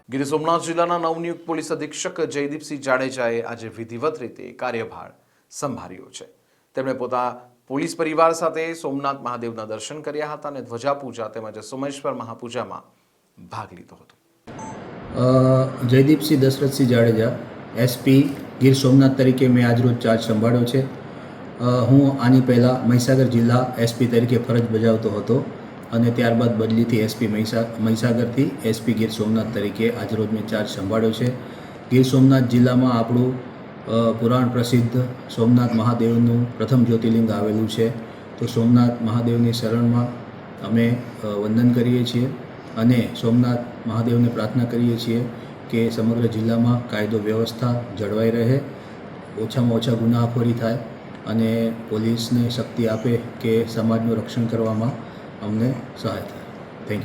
ગીર સોમનાથ જિલ્લાના નવનિયુક્ત પોલીસ અધિક્ષક જયદીપસિંહ જાડેજાએ આજે વિધિવત રીતે કાર્યભાર સંભાળ્યો છે। તેમણે પોલીસ પરિવાર સાથે સોમનાથ મહાદેવના દર્શન કર્યા હતા અને ધ્વજાપૂજા તેમજ સોમેશ્વર મહાપૂજામાં ભાગ લીધો હતો। જયદીપસિંહ દશરથસિંહ જાડેજા એસપી ગીર સોમનાથ તરીકે મેં આજરોજ ચાર્જ સંભાળ્યો છે। હું આની પહેલાં મહીસાગર જિલ્લા એસપી તરીકે ફરજ બજાવતો હતો અને ત્યારબાદ બદલીથી એસપી મહીસાગરથી એસપી ગીર સોમનાથ તરીકે આજરોજ મેં ચાર્જ સંભાળ્યો છે। ગીર સોમનાથ જિલ્લામાં આપણું પુરાણ પ્રસિદ્ધ સોમનાથ મહાદેવનું પ્રથમ જ્યોતિર્લિંગ આવેલું છે। તો સોમનાથ મહાદેવની શરણમાં અમે વંદન કરીએ છીએ અને સોમનાથ મહાદેવને પ્રાર્થના કરીએ છીએ કે સમગ્ર જિલ્લામાં કાયદો વ્યવસ્થા જળવાઈ રહે, ઓછામાં ઓછા ગુનાખોરી થાય અને પોલીસને શક્તિ આપે કે સમાજનું રક્ષણ કરવામાં અમને સહાય થાય। Thank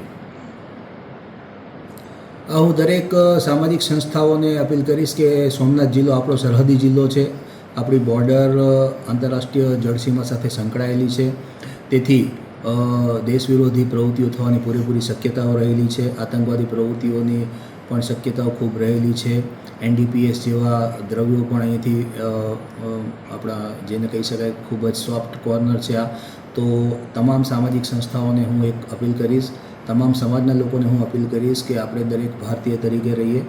you. હું દરેક સામાજિક સંસ્થાઓને અપીલ કરીશ કે સોમનાથ જિલ્લો આપણો સરહદી જિલ્લો છે। આપણી બોર્ડર આંતરરાષ્ટ્રીય જળસીમા સાથે સંકળાયેલી છે, તેથી દેશ વિરોધી પ્રવૃત્તિઓ થવાની પૂરેપૂરી શક્યતાઓ રહેલી છે। આતંકવાદી પ્રવૃત્તિઓની પણ શક્યતાઓ ખૂબ રહેલી છે। NDPS જેવા દ્રવ્યો પણ અહીંથી આપણા જેને કહી શકાય ખૂબ જ સોફ્ટ કોર્નર છે આ। તો તમામ સામાજિક સંસ્થાઓને હું એક અપીલ કરીશ, તમામ સમાજના લોકોને હું અપીલ કરીશ કે આપણે દરેક ભારતીય તરીકે રહીએ,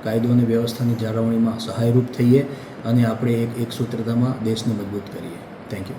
કાયદો અને વ્યવસ્થાની જાળવણીમાં સહાયરૂપ થઈએ અને આપણે એક સૂત્રતામાં દેશને મજબૂત કરીએ। Thank you.